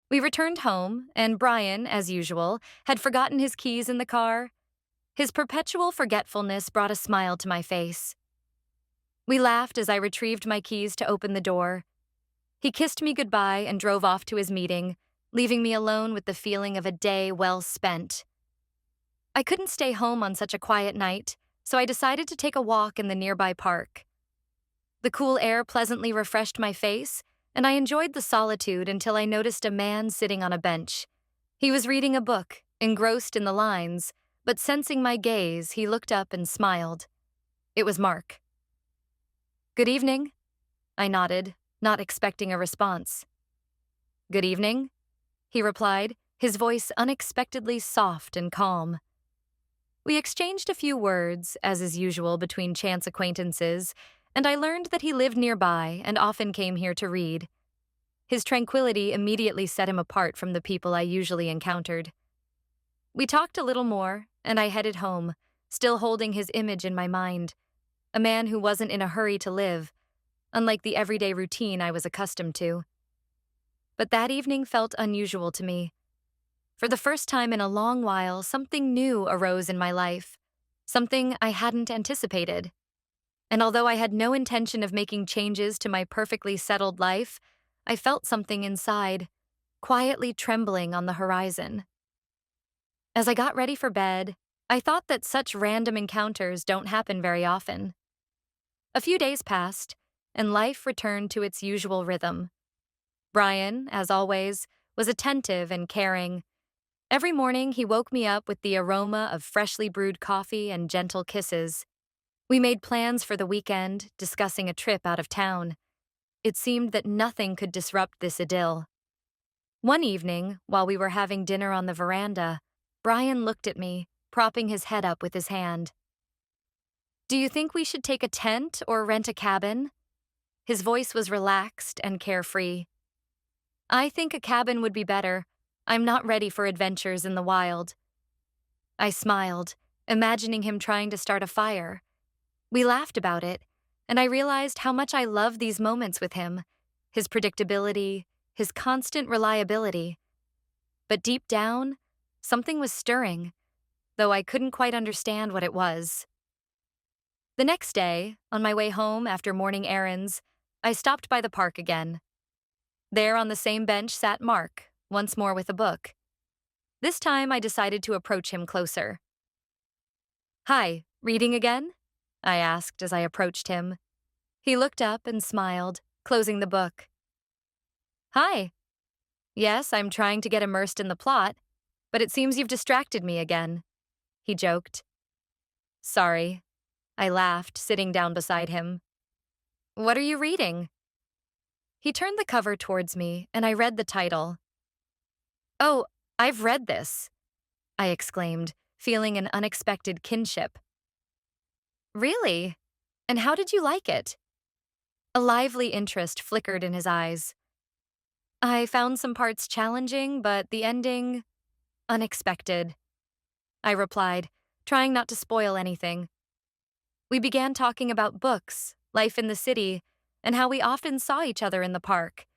We returned home, and Brian, as usual, had forgotten his keys in the car. His perpetual forgetfulness brought a smile to my face. We laughed as I retrieved my keys to open the door. He kissed me goodbye and drove off to his meeting, leaving me alone with the feeling of a day well spent. I couldn't stay home on such a quiet night, so I decided to take a walk in the nearby park. The cool air pleasantly refreshed my face, and I enjoyed the solitude until I noticed a man sitting on a bench. He was reading a book, engrossed in the lines, but sensing my gaze, he looked up and smiled. It was Mark. "Good evening," I nodded, not expecting a response. "Good evening," he replied, his voice unexpectedly soft and calm. We exchanged a few words, as is usual between chance acquaintances, and I learned that he lived nearby and often came here to read. His tranquility immediately set him apart from the people I usually encountered. We talked a little more, and I headed home, still holding his image in my mind, a man who wasn't in a hurry to live, unlike the everyday routine I was accustomed to. But that evening felt unusual to me. For the first time in a long while, something new arose in my life, something I hadn't anticipated. And although I had no intention of making changes to my perfectly settled life, I felt something inside, quietly trembling on the horizon. As I got ready for bed, I thought that such random encounters don't happen very often. A few days passed, and life returned to its usual rhythm. Brian, as always, was attentive and caring. Every morning he woke me up with the aroma of freshly brewed coffee and gentle kisses. We made plans for the weekend, discussing a trip out of town. It seemed that nothing could disrupt this idyll. One evening, while we were having dinner on the veranda, Brian looked at me, propping his head up with his hand. "Do you think we should take a tent or rent a cabin?" His voice was relaxed and carefree. "I think a cabin would be better. I'm not ready for adventures in the wild." I smiled, imagining him trying to start a fire. We laughed about it, and I realized how much I love these moments with him, his predictability, his constant reliability. But deep down, something was stirring, though I couldn't quite understand what it was. The next day, on my way home after morning errands, I stopped by the park again. There on the same bench sat Mark, once more with a book. This time I decided to approach him closer. "Hi, reading again?" I asked as I approached him. He looked up and smiled, closing the book. "Hi. Yes, I'm trying to get immersed in the plot, but it seems you've distracted me again," he joked. "Sorry," I laughed, sitting down beside him. "What are you reading?" He turned the cover towards me, and I read the title. "Oh, I've read this," I exclaimed, feeling an unexpected kinship. "Really? And how did you like it?" A lively interest flickered in his eyes. "I found some parts challenging, but the ending, unexpected," I replied, trying not to spoil anything. We began talking about books, life in the city, and how we often saw each other in the park.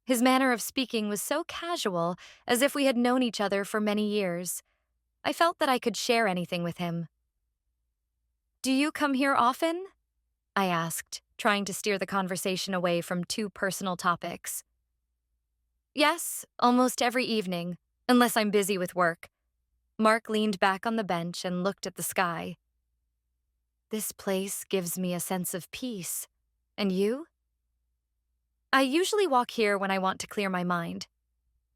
His manner of speaking was so casual, as if we had known each other for many years. I felt that I could share anything with him. "Do you come here often?" I asked, trying to steer the conversation away from too personal topics. "Yes, almost every evening, unless I'm busy with work." Mark leaned back on the bench and looked at the sky. "This place gives me a sense of peace. And you?" "I usually walk here when I want to clear my mind,"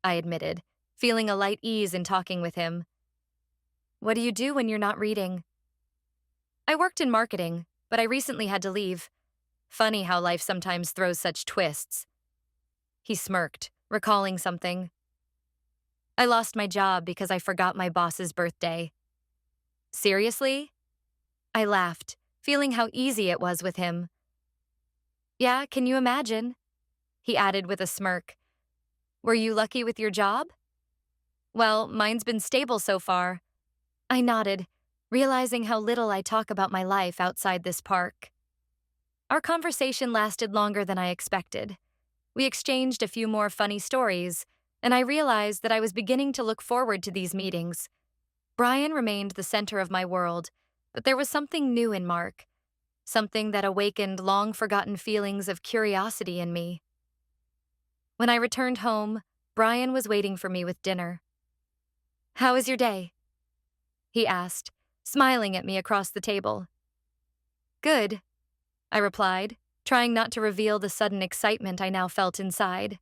I admitted, feeling a light ease in talking with him. "What do you do when you're not reading?" "I worked in marketing, but I recently had to leave. Funny how life sometimes throws such twists." He smirked, recalling something. "I lost my job because I forgot my boss's birthday." "Seriously?" I laughed, feeling how easy it was with him. "Yeah, can you imagine?" He added with a smirk. "Were you lucky with your job?" "Well, mine's been stable so far." I nodded, realizing how little I talk about my life outside this park. Our conversation lasted longer than I expected. We exchanged a few more funny stories, and I realized that I was beginning to look forward to these meetings. Brian remained the center of my world, but there was something new in Mark, something that awakened long-forgotten feelings of curiosity in me. When I returned home, Brian was waiting for me with dinner. "How was your day?" he asked, smiling at me across the table. "Good," I replied, trying not to reveal the sudden excitement I now felt inside.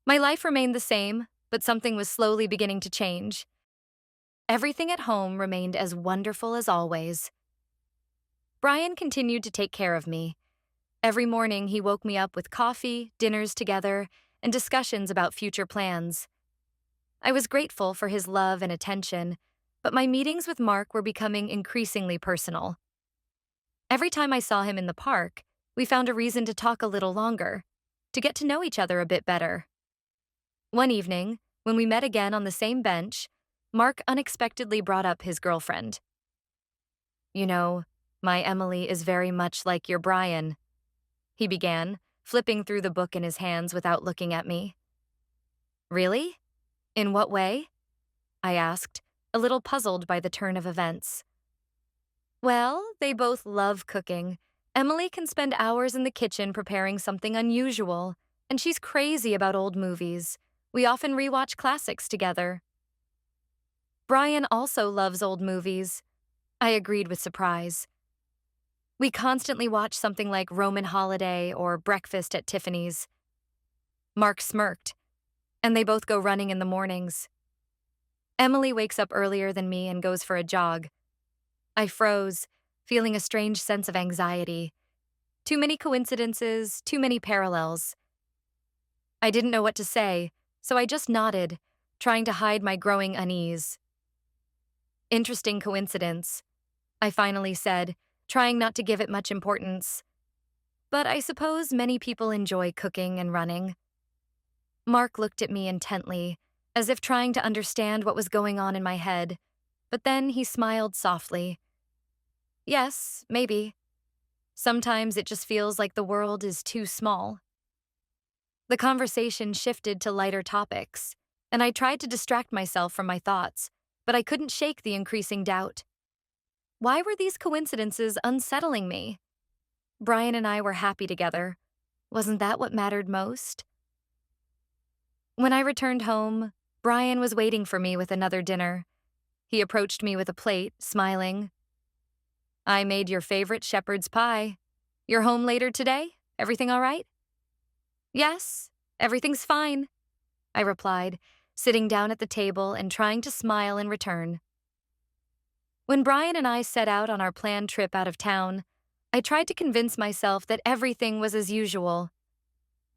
My life remained the same, but something was slowly beginning to change. Everything at home remained as wonderful as always. Brian continued to take care of me. Every morning he woke me up with coffee, dinners together, and discussions about future plans. I was grateful for his love and attention, but my meetings with Mark were becoming increasingly personal. Every time I saw him in the park, we found a reason to talk a little longer, to get to know each other a bit better. One evening, when we met again on the same bench, Mark unexpectedly brought up his girlfriend. "You know, my Emily is very much like your Brian," he began, flipping through the book in his hands without looking at me. "Really? In what way?" I asked, a little puzzled by the turn of events. "Well, they both love cooking. Emily can spend hours in the kitchen preparing something unusual, and she's crazy about old movies. We often rewatch classics together." "Brian also loves old movies," I agreed with surprise. "We constantly watch something like Roman Holiday or Breakfast at Tiffany's." Mark smirked, "And they both go running in the mornings. Emily wakes up earlier than me and goes for a jog." I froze, feeling a strange sense of anxiety. Too many coincidences, too many parallels. I didn't know what to say, so I just nodded, trying to hide my growing unease. "Interesting coincidence," I finally said, trying not to give it much importance. "But I suppose many people enjoy cooking and running." Mark looked at me intently, as if trying to understand what was going on in my head, but then he smiled softly. "Yes, maybe. Sometimes it just feels like the world is too small." The conversation shifted to lighter topics, and I tried to distract myself from my thoughts, but I couldn't shake the increasing doubt. Why were these coincidences unsettling me? Brian and I were happy together. Wasn't that what mattered most? When I returned home, Brian was waiting for me with another dinner. He approached me with a plate, smiling. "I made your favorite shepherd's pie. You're home later today? Everything all right?" "Yes, everything's fine," I replied, sitting down at the table and trying to smile in return. When Brian and I set out on our planned trip out of town, I tried to convince myself that everything was as usual.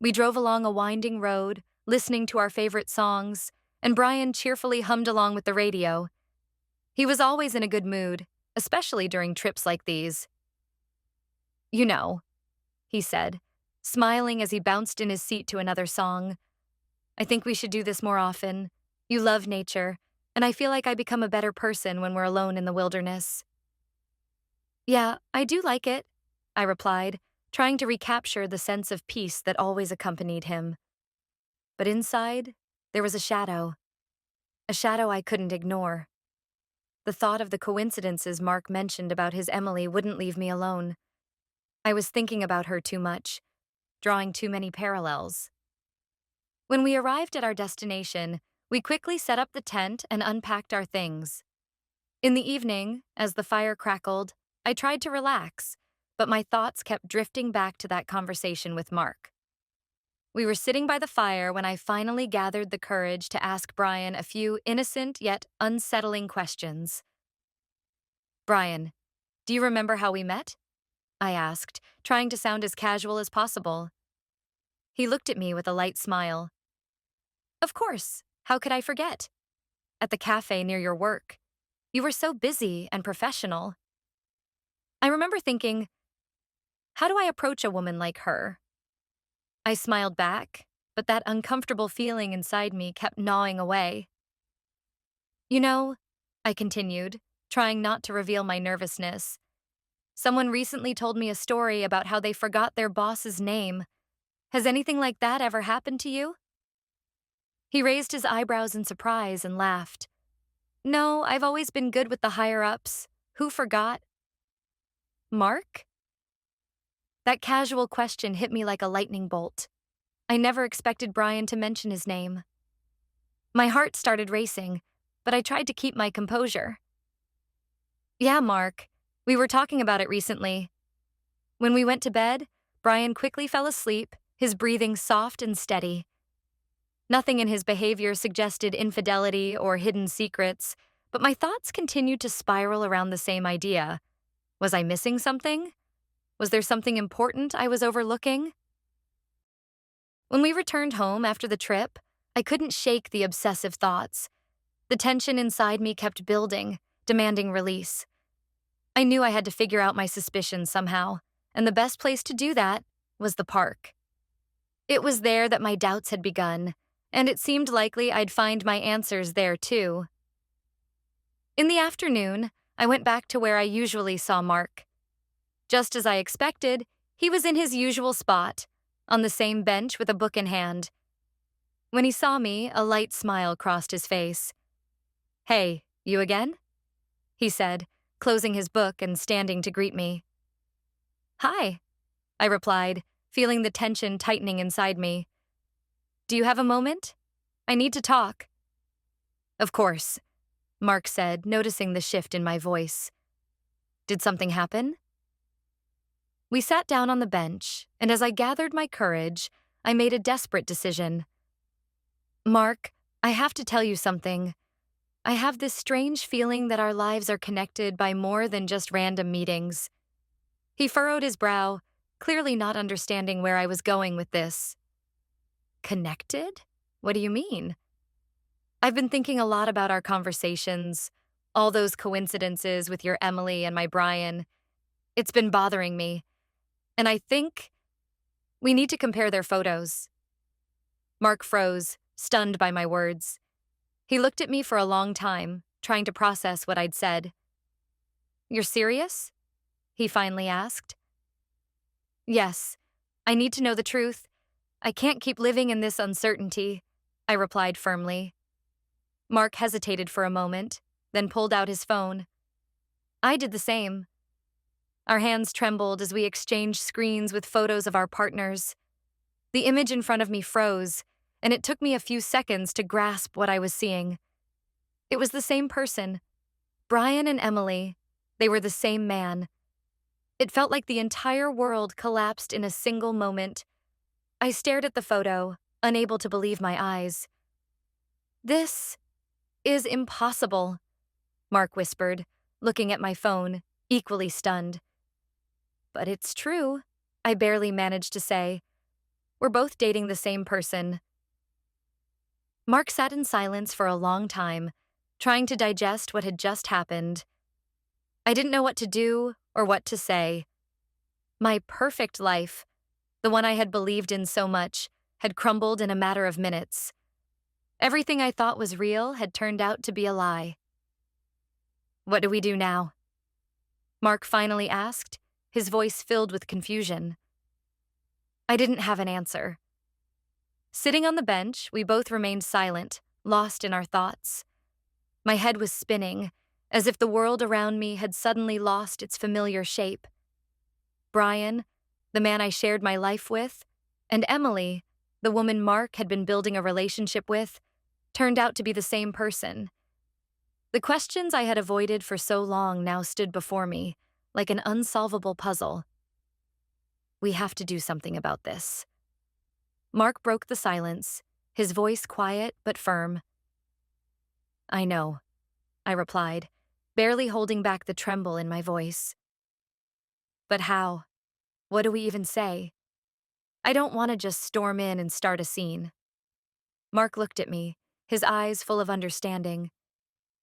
We drove along a winding road, listening to our favorite songs, and Brian cheerfully hummed along with the radio. He was always in a good mood, especially during trips like these. "You know," he said, smiling as he bounced in his seat to another song, "I think we should do this more often. You love nature, and I feel like I become a better person when we're alone in the wilderness." "Yeah, I do like it," I replied, trying to recapture the sense of peace that always accompanied him. But inside, there was a shadow I couldn't ignore. The thought of the coincidences Mark mentioned about his Emily wouldn't leave me alone. I was thinking about her too much, drawing too many parallels. When we arrived at our destination, we quickly set up the tent and unpacked our things. In the evening, as the fire crackled, I tried to relax, but my thoughts kept drifting back to that conversation with Mark. We were sitting by the fire when I finally gathered the courage to ask Brian a few innocent yet unsettling questions. "Brian, do you remember how we met?" I asked, trying to sound as casual as possible. He looked at me with a light smile. "Of course, how could I forget? At the cafe near your work. You were so busy and professional." I remember thinking, how do I approach a woman like her? I smiled back, but that uncomfortable feeling inside me kept gnawing away. "You know," I continued, trying not to reveal my nervousness, "someone recently told me a story about how they forgot their boss's name. Has anything like that ever happened to you?" He raised his eyebrows in surprise and laughed. No, I've always been good with the higher-ups. Who forgot? Mark? That casual question hit me like a lightning bolt. I never expected Brian to mention his name. My heart started racing, but I tried to keep my composure. Yeah, Mark. We were talking about it recently. When we went to bed, Brian quickly fell asleep, his breathing soft and steady. Nothing in his behavior suggested infidelity or hidden secrets, but my thoughts continued to spiral around the same idea. Was I missing something? Was there something important I was overlooking? When we returned home after the trip, I couldn't shake the obsessive thoughts. The tension inside me kept building, demanding release. I knew I had to figure out my suspicions somehow, and the best place to do that was the park. It was there that my doubts had begun, and it seemed likely I'd find my answers there too. In the afternoon, I went back to where I usually saw Mark. Just as I expected, he was in his usual spot, on the same bench with a book in hand. When he saw me, a light smile crossed his face. Hey, you again? He said, closing his book and standing to greet me. Hi, I replied, feeling the tension tightening inside me. Do you have a moment? I need to talk. Of course, Mark said, noticing the shift in my voice. Did something happen? We sat down on the bench, and as I gathered my courage, I made a desperate decision. Mark, I have to tell you something. I have this strange feeling that our lives are connected by more than just random meetings. He furrowed his brow, clearly not understanding where I was going with this. Connected? What do you mean? I've been thinking a lot about our conversations, all those coincidences with your Emily and my Brian. It's been bothering me, and I think we need to compare their photos. Mark froze, stunned by my words. He looked at me for a long time, trying to process what I'd said. You're serious? He finally asked. Yes, I need to know the truth. I can't keep living in this uncertainty, I replied firmly. Mark hesitated for a moment, then pulled out his phone. I did the same. Our hands trembled as we exchanged screens with photos of our partners. The image in front of me froze, and it took me a few seconds to grasp what I was seeing. It was the same person. Brian and Emily. They were the same man. It felt like the entire world collapsed in a single moment. I stared at the photo, unable to believe my eyes. This is impossible, Mark whispered, looking at my phone, equally stunned. But it's true, I barely managed to say. We're both dating the same person. Mark sat in silence for a long time, trying to digest what had just happened. I didn't know what to do or what to say. My perfect life, the one I had believed in so much, had crumbled in a matter of minutes. Everything I thought was real had turned out to be a lie. What do we do now? Mark finally asked, his voice filled with confusion. I didn't have an answer. Sitting on the bench, we both remained silent, lost in our thoughts. My head was spinning, as if the world around me had suddenly lost its familiar shape. Brian, the man I shared my life with, and Emily, the woman Mark had been building a relationship with, turned out to be the same person. The questions I had avoided for so long now stood before me, like an unsolvable puzzle. We have to do something about this. Mark broke the silence, his voice quiet but firm. I know, I replied, barely holding back the tremble in my voice. But how? What do we even say? I don't want to just storm in and start a scene. Mark looked at me, his eyes full of understanding.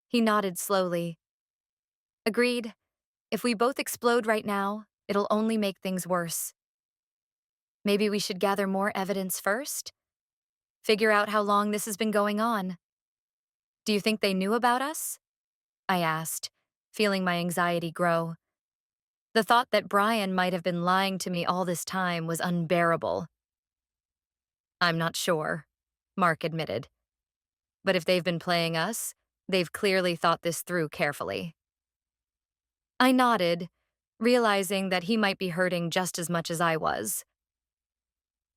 He nodded slowly. Agreed. If we both explode right now, it'll only make things worse. Maybe we should gather more evidence first? Figure out how long this has been going on. Do you think they knew about us? I asked, feeling my anxiety grow. The thought that Brian might have been lying to me all this time was unbearable. I'm not sure, Mark admitted. But if they've been playing us, they've clearly thought this through carefully. I nodded, realizing that he might be hurting just as much as I was.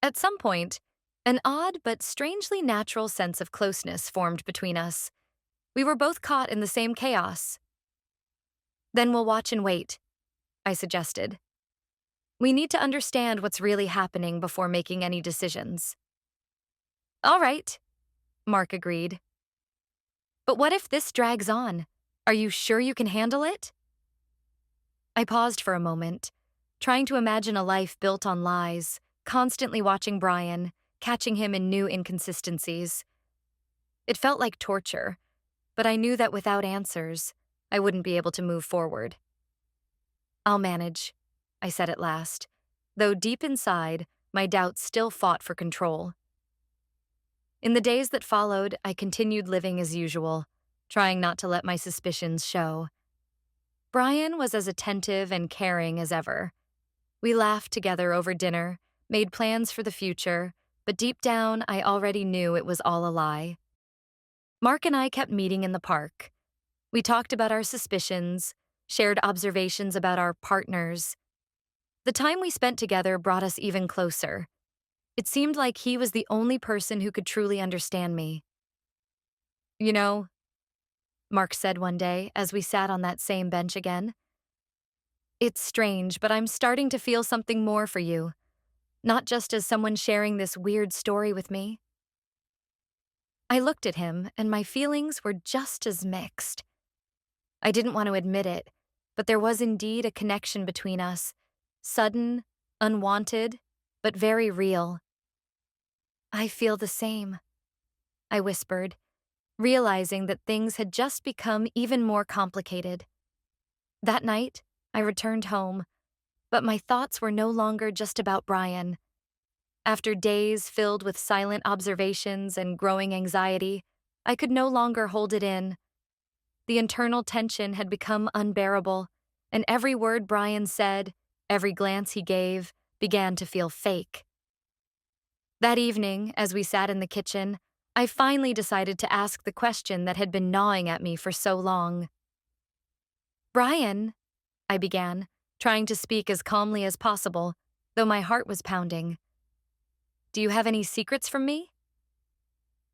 At some point, an odd but strangely natural sense of closeness formed between us. We were both caught in the same chaos. Then we'll watch and wait, I suggested. We need to understand what's really happening before making any decisions. All right, Mark agreed. But what if this drags on? Are you sure you can handle it? I paused for a moment, trying to imagine a life built on lies, constantly watching Brian, catching him in new inconsistencies. It felt like torture, but I knew that without answers, I wouldn't be able to move forward. I'll manage, I said at last, though deep inside, my doubts still fought for control. In the days that followed, I continued living as usual, trying not to let my suspicions show. Brian was as attentive and caring as ever. We laughed together over dinner, made plans for the future, but deep down, I already knew it was all a lie. Mark and I kept meeting in the park. We talked about our suspicions, shared observations about our partners. The time we spent together brought us even closer. It seemed like he was the only person who could truly understand me. You know, Mark said one day as we sat on that same bench again, it's strange, but I'm starting to feel something more for you, not just as someone sharing this weird story with me. I looked at him, and my feelings were just as mixed. I didn't want to admit it, but there was indeed a connection between us, sudden, unwanted, but very real. I feel the same, I whispered, realizing that things had just become even more complicated. That night, I returned home, but my thoughts were no longer just about Brian. After days filled with silent observations and growing anxiety, I could no longer hold it in. The internal tension had become unbearable, and every word Brian said, every glance he gave, began to feel fake. That evening, as we sat in the kitchen, I finally decided to ask the question that had been gnawing at me for so long. Brian, I began, trying to speak as calmly as possible, though my heart was pounding. Do you have any secrets from me?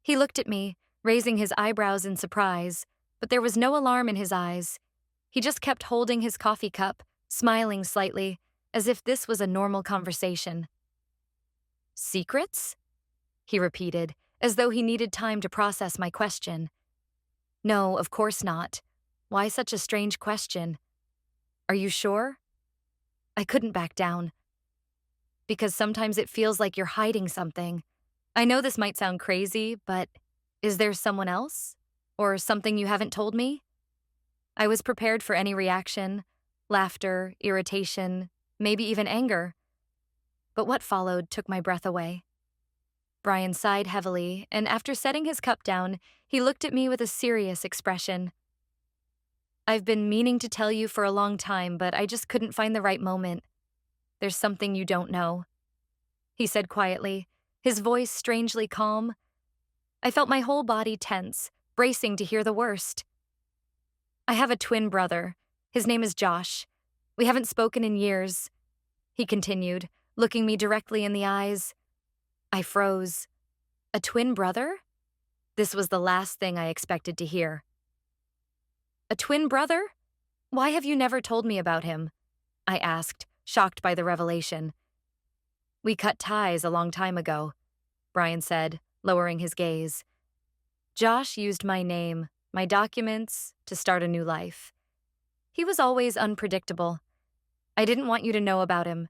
He looked at me, raising his eyebrows in surprise, but there was no alarm in his eyes. He just kept holding his coffee cup, smiling slightly, as if this was a normal conversation. Secrets? He repeated, as though he needed time to process my question. No, of course not. Why such a strange question? Are you sure? I couldn't back down. Because sometimes it feels like you're hiding something. I know this might sound crazy, but is there someone else? Or something you haven't told me? I was prepared for any reaction, laughter, irritation, maybe even anger. But what followed took my breath away. Brian sighed heavily, and after setting his cup down, he looked at me with a serious expression. I've been meaning to tell you for a long time, but I just couldn't find the right moment. There's something you don't know, he said quietly, his voice strangely calm. I felt my whole body tense, bracing to hear the worst. I have a twin brother. His name is Josh. We haven't spoken in years, he continued, looking me directly in the eyes. I froze. A twin brother? This was the last thing I expected to hear. A twin brother? Why have you never told me about him? I asked, shocked by the revelation. We cut ties a long time ago, Brian said, lowering his gaze. Josh used my name, my documents, to start a new life. He was always unpredictable. I didn't want you to know about him.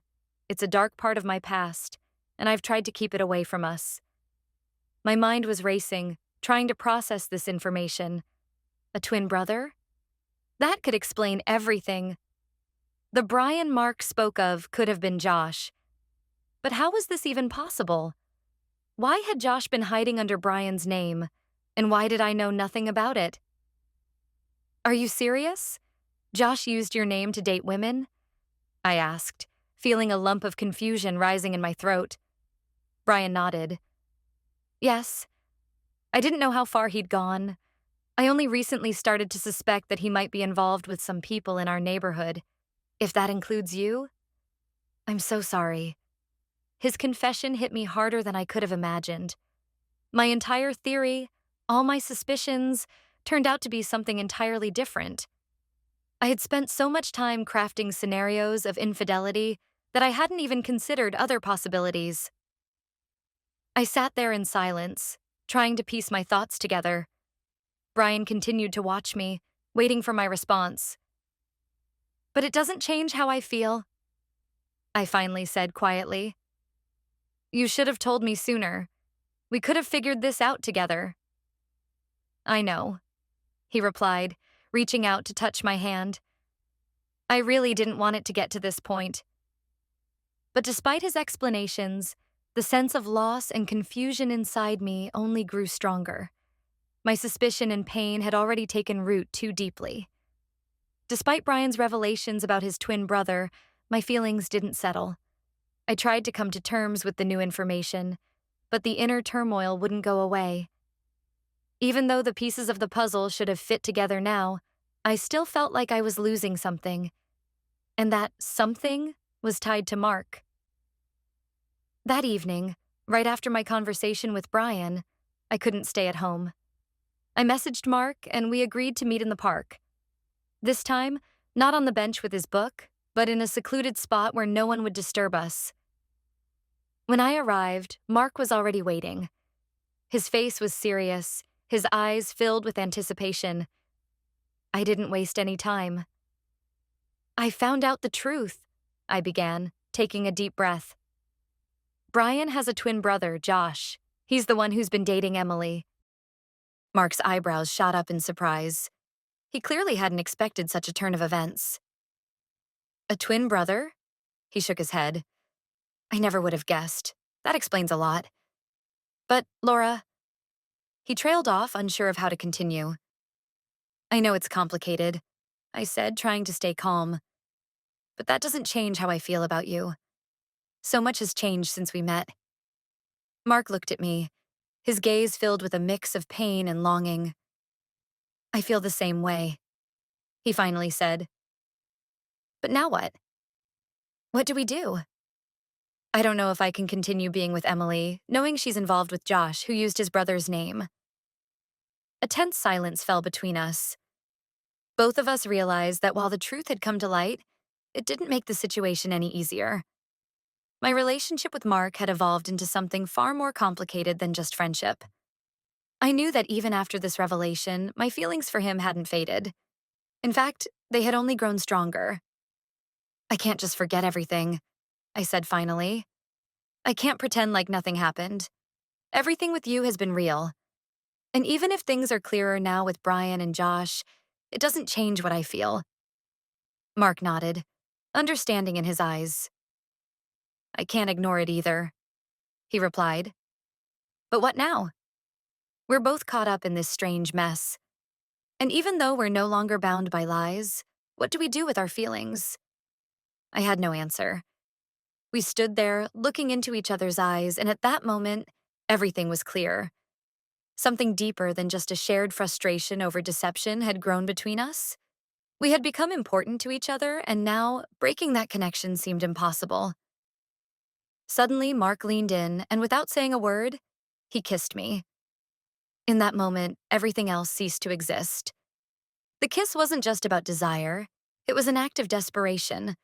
It's a dark part of my past, and I've tried to keep it away from us. My mind was racing, trying to process this information. A twin brother? That could explain everything. The Brian Mark spoke of could have been Josh. But how was this even possible? Why had Josh been hiding under Brian's name, and why did I know nothing about it? Are you serious? Josh used your name to date women? I asked, feeling a lump of confusion rising in my throat. Brian nodded. Yes. I didn't know how far he'd gone. I only recently started to suspect that he might be involved with some people in our neighborhood. If that includes you, I'm so sorry. His confession hit me harder than I could have imagined. My entire theory, all my suspicions, turned out to be something entirely different. I had spent so much time crafting scenarios of infidelity that I hadn't even considered other possibilities. I sat there in silence, trying to piece my thoughts together. Brian continued to watch me, waiting for my response. But it doesn't change how I feel, I finally said quietly. You should have told me sooner. We could have figured this out together. I know, he replied, reaching out to touch my hand. I really didn't want it to get to this point. But despite his explanations, the sense of loss and confusion inside me only grew stronger. My suspicion and pain had already taken root too deeply. Despite Brian's revelations about his twin brother, my feelings didn't settle. I tried to come to terms with the new information, but the inner turmoil wouldn't go away. Even though the pieces of the puzzle should have fit together now, I still felt like I was losing something, and that something was tied to Mark. That evening, right after my conversation with Brian, I couldn't stay at home. I messaged Mark and we agreed to meet in the park. This time, not on the bench with his book, but in a secluded spot where no one would disturb us. When I arrived, Mark was already waiting. His face was serious, his eyes filled with anticipation. I didn't waste any time. I found out the truth, I began, taking a deep breath. Brian has a twin brother, Josh. He's the one who's been dating Emily. Mark's eyebrows shot up in surprise. He clearly hadn't expected such a turn of events. A twin brother? He shook his head. I never would have guessed. That explains a lot. But, Laura... He trailed off, unsure of how to continue. I know it's complicated, I said, trying to stay calm. But that doesn't change how I feel about you. So much has changed since we met. Mark looked at me, his gaze filled with a mix of pain and longing. I feel the same way, he finally said. But now what? What do we do? I don't know if I can continue being with Emily, knowing she's involved with Josh, who used his brother's name. A tense silence fell between us. Both of us realized that while the truth had come to light, it didn't make the situation any easier. My relationship with Mark had evolved into something far more complicated than just friendship. I knew that even after this revelation, my feelings for him hadn't faded. In fact, they had only grown stronger. I can't just forget everything, I said finally. I can't pretend like nothing happened. Everything with you has been real. And even if things are clearer now with Brian and Josh, it doesn't change what I feel. Mark nodded, understanding in his eyes. I can't ignore it either, he replied. But what now? We're both caught up in this strange mess. And even though we're no longer bound by lies, what do we do with our feelings? I had no answer. We stood there, looking into each other's eyes, and at that moment, everything was clear. Something deeper than just a shared frustration over deception had grown between us. We had become important to each other, and now, breaking that connection seemed impossible. Suddenly, Mark leaned in, and without saying a word, he kissed me. In that moment, everything else ceased to exist. The kiss wasn't just about desire. It was an act of desperation,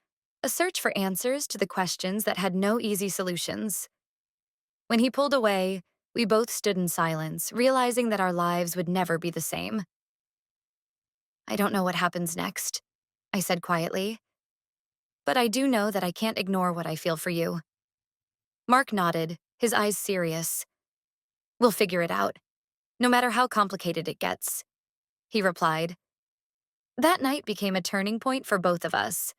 a search for answers to the questions that had no easy solutions. When he pulled away, we both stood in silence, realizing that our lives would never be the same. I don't know what happens next, I said quietly. But I do know that I can't ignore what I feel for you. Mark nodded, his eyes serious. We'll figure it out, no matter how complicated it gets, he replied. That night became a turning point for both of us.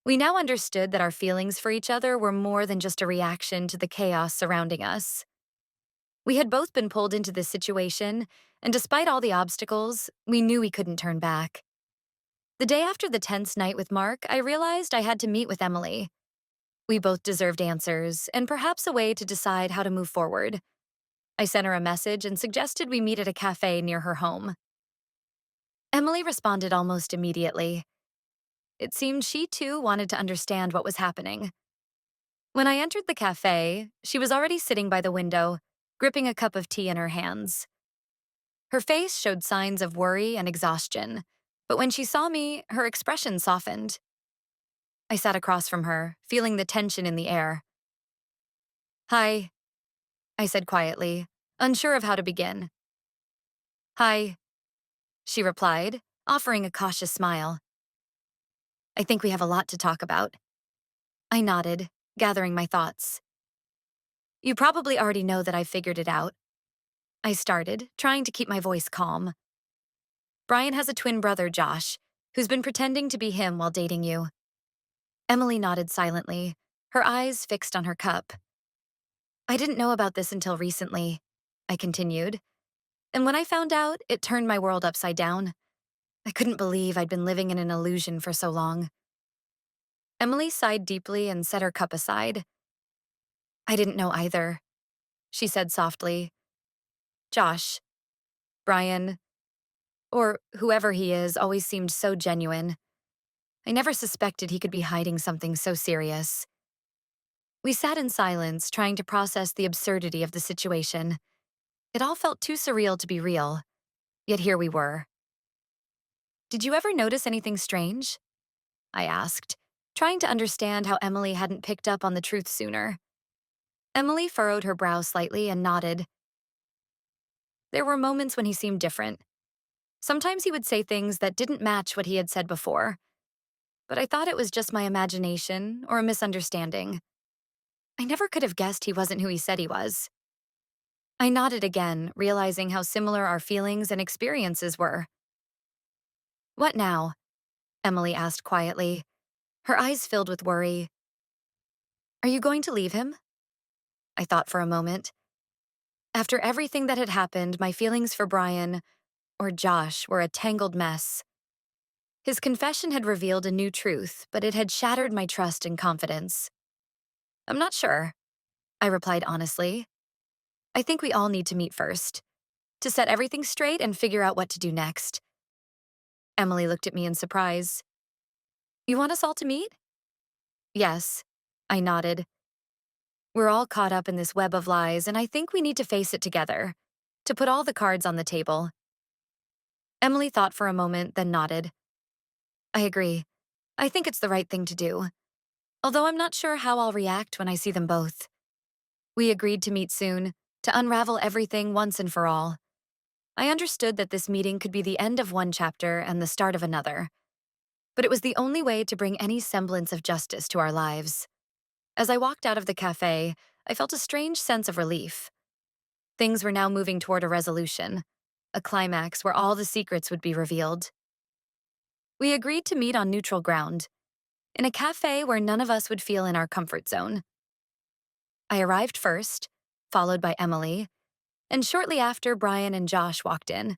We now understood that our feelings for each other were more than just a reaction to the chaos surrounding us. We had both been pulled into this situation, and despite all the obstacles, we knew we couldn't turn back. The day after the tense night with Mark, I realized I had to meet with Emily. We both deserved answers, and perhaps a way to decide how to move forward. I sent her a message and suggested we meet at a cafe near her home. Emily responded almost immediately. It seemed she too wanted to understand what was happening. When I entered the cafe, she was already sitting by the window, gripping a cup of tea in her hands. Her face showed signs of worry and exhaustion, but when she saw me, her expression softened. I sat across from her, feeling the tension in the air. "Hi," I said quietly, unsure of how to begin. "Hi," she replied, offering a cautious smile. "I think we have a lot to talk about." I nodded, gathering my thoughts. "You probably already know that I've figured it out." I started, trying to keep my voice calm. "Brian has a twin brother, Josh, who's been pretending to be him while dating you." Emily nodded silently, her eyes fixed on her cup. "I didn't know about this until recently," I continued. "And when I found out, it turned my world upside down. I couldn't believe I'd been living in an illusion for so long." Emily sighed deeply and set her cup aside. "I didn't know either," she said softly. "Josh, Brian, or whoever he is, always seemed so genuine. I never suspected he could be hiding something so serious." We sat in silence, trying to process the absurdity of the situation. It all felt too surreal to be real, yet here we were. "Did you ever notice anything strange?" I asked, trying to understand how Emily hadn't picked up on the truth sooner. Emily furrowed her brow slightly and nodded. "There were moments when he seemed different. Sometimes he would say things that didn't match what he had said before, but I thought it was just my imagination or a misunderstanding. I never could have guessed he wasn't who he said he was." I nodded again, realizing how similar our feelings and experiences were. "What now?" Emily asked quietly, her eyes filled with worry. "Are you going to leave him?" I thought for a moment. After everything that had happened, my feelings for Brian, or Josh, were a tangled mess. His confession had revealed a new truth, but it had shattered my trust and confidence. "I'm not sure," I replied honestly. "I think we all need to meet first, to set everything straight and figure out what to do next." Emily looked at me in surprise. "You want us all to meet?" "Yes," I nodded. "We're all caught up in this web of lies, and I think we need to face it together, to put all the cards on the table." Emily thought for a moment, then nodded. "I agree. I think it's the right thing to do, although I'm not sure how I'll react when I see them both." We agreed to meet soon, to unravel everything once and for all. I understood that this meeting could be the end of one chapter and the start of another, but it was the only way to bring any semblance of justice to our lives. As I walked out of the cafe, I felt a strange sense of relief. Things were now moving toward a resolution, a climax where all the secrets would be revealed. We agreed to meet on neutral ground, in a cafe where none of us would feel in our comfort zone. I arrived first, followed by Emily, and shortly after, Brian and Josh walked in.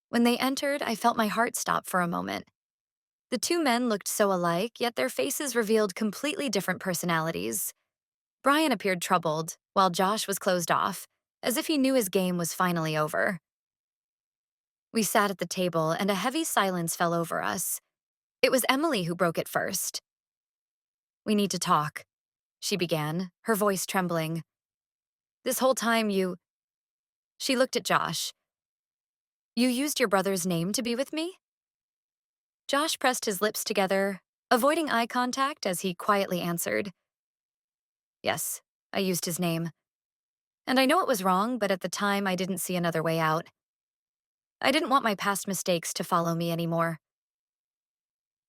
When they entered, I felt my heart stop for a moment. The two men looked so alike, yet their faces revealed completely different personalities. Brian appeared troubled, while Josh was closed off, as if he knew his game was finally over. We sat at the table, and a heavy silence fell over us. It was Emily who broke it first. "We need to talk," she began, her voice trembling. "This whole time you—" She looked at Josh. "You used your brother's name to be with me?" Josh pressed his lips together, avoiding eye contact as he quietly answered. "Yes, I used his name. And I know it was wrong, but at the time I didn't see another way out. I didn't want my past mistakes to follow me anymore."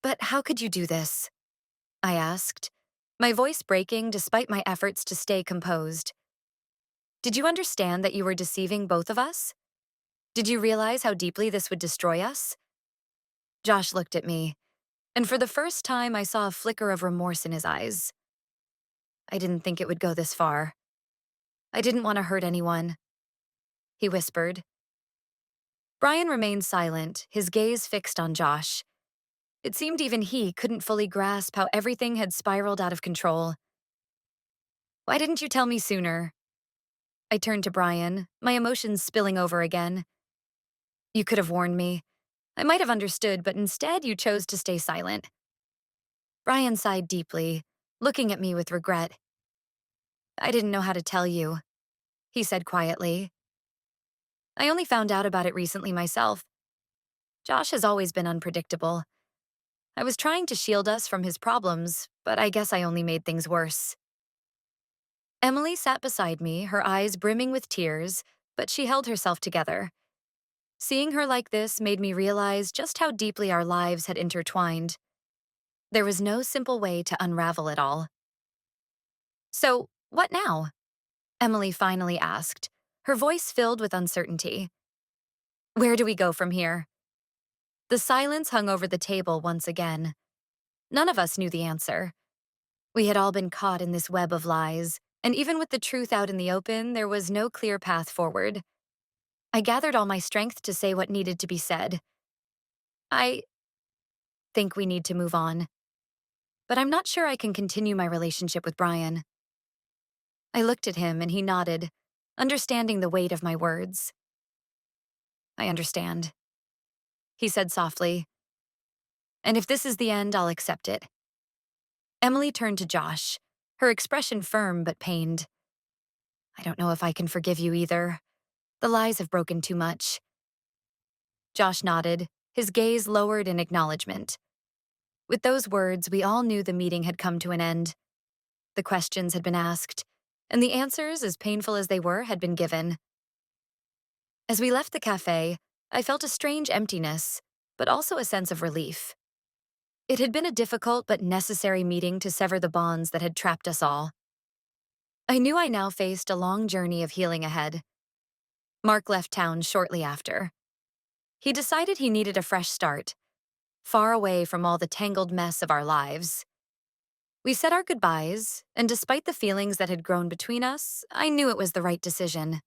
"But how could you do this?" I asked, my voice breaking despite my efforts to stay composed. "Did you understand that you were deceiving both of us? Did you realize how deeply this would destroy us?" Josh looked at me, and for the first time I saw a flicker of remorse in his eyes. "I didn't think it would go this far. I didn't want to hurt anyone," he whispered. Brian remained silent, his gaze fixed on Josh. It seemed even he couldn't fully grasp how everything had spiraled out of control. "Why didn't you tell me sooner?" I turned to Brian, my emotions spilling over again. You could have warned me. I might have understood, but instead you chose to stay silent. Brian sighed deeply, looking at me with regret. I didn't know how to tell you, he said quietly. I only found out about it recently myself. Josh has always been unpredictable. I was trying to shield us from his problems, but I guess I only made things worse. Emily sat beside me, her eyes brimming with tears, but she held herself together. Seeing her like this made me realize just how deeply our lives had intertwined. There was no simple way to unravel it all. So, what now? Emily finally asked, her voice filled with uncertainty. Where do we go from here? The silence hung over the table once again. None of us knew the answer. We had all been caught in this web of lies, and even with the truth out in the open, there was no clear path forward. I gathered all my strength to say what needed to be said. I think we need to move on. But I'm not sure I can continue my relationship with Brian. I looked at him and he nodded, understanding the weight of my words. I understand, he said softly. And if this is the end, I'll accept it. Emily turned to Josh, her expression firm but pained. I don't know if I can forgive you either. The lies have broken too much. Josh nodded, his gaze lowered in acknowledgement. With those words, we all knew the meeting had come to an end. The questions had been asked, and the answers, as painful as they were, had been given. As we left the cafe, I felt a strange emptiness, but also a sense of relief. It had been a difficult but necessary meeting to sever the bonds that had trapped us all. I knew I now faced a long journey of healing ahead. Mark left town shortly after. He decided he needed a fresh start, far away from all the tangled mess of our lives. We said our goodbyes, and despite the feelings that had grown between us, I knew it was the right decision.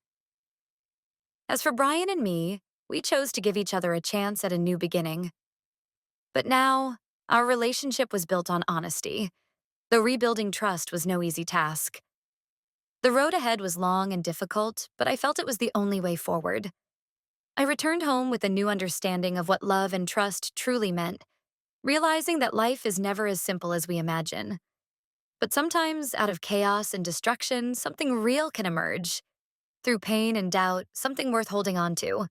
As for Brian and me, we chose to give each other a chance at a new beginning. But now, our relationship was built on honesty, though rebuilding trust was no easy task. The road ahead was long and difficult, but I felt it was the only way forward. I returned home with a new understanding of what love and trust truly meant, realizing that life is never as simple as we imagine. But sometimes, out of chaos and destruction, something real can emerge. Through pain and doubt, something worth holding on to.